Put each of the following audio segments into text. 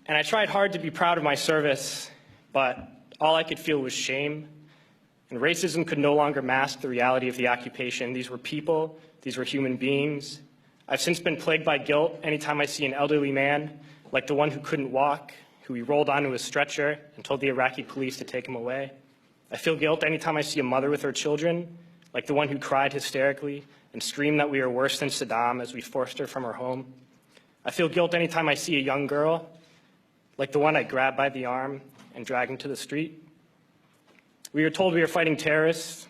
And I tried hard to be proud of my service, but all I could feel was shame. And racism could no longer mask the reality of the occupation. These were people, these were human beings. I've since been plagued by guilt anytime I see an elderly man, like the one who couldn't walk, who we rolled onto a stretcher and told the Iraqi police to take him away. I feel guilt anytime I see a mother with her children, like the one who cried hysterically and screamed that we are worse than Saddam as we forced her from her home. I feel guilt anytime I see a young girl, like the one I grabbed by the arm and dragged into the street. We were told we were fighting terrorists.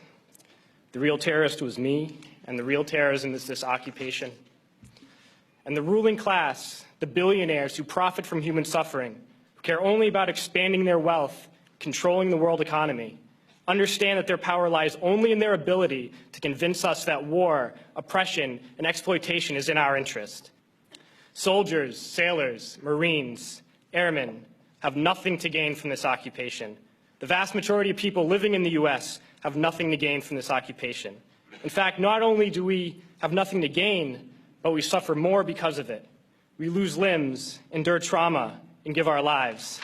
The real terrorist was me, and the real terrorism is this occupation. And the ruling class, the billionaires who profit from human suffering, who care only about expanding their wealth, controlling the world economy, understand that their power lies only in their ability to convince us that war, oppression, and exploitation is in our interest. Soldiers, sailors, Marines, airmen have nothing to gain from this occupation. The vast majority of people living in the U.S. have nothing to gain from this occupation. In fact, not only do we have nothing to gain, but we suffer more because of it. We lose limbs, endure trauma, and give our lives.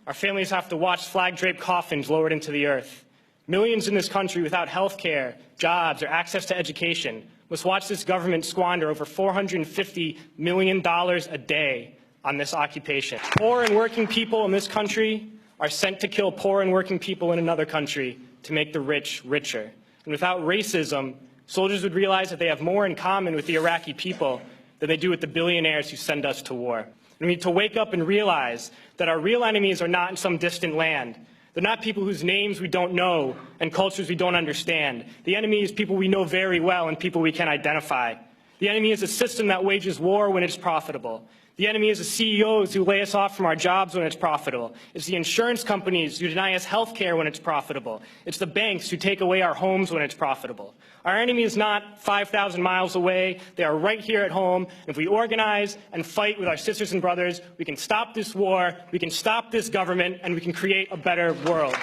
Our families have to watch flag-draped coffins lowered into the earth. Millions in this country without health care, jobs, or access to education must watch this government squander over $450 million a day on this occupation. Poor and working people in this country are sent to kill poor and working people in another country to make the rich richer. And without racism, soldiers would realize that they have more in common with the Iraqi people than they do with the billionaires who send us to war. We need to wake up and realize that our real enemies are not in some distant land. They're not people whose names we don't know and cultures we don't understand. The enemy is people we know very well and people we can identify. The enemy is a system that wages war when it's profitable. The enemy is the CEOs who lay us off from our jobs when it's profitable. It's the insurance companies who deny us health care when it's profitable. It's the banks who take away our homes when it's profitable. Our enemy is not 5,000 miles away. They are right here at home. And if we organize and fight with our sisters and brothers, we can stop this war, we can stop this government, and we can create a better world.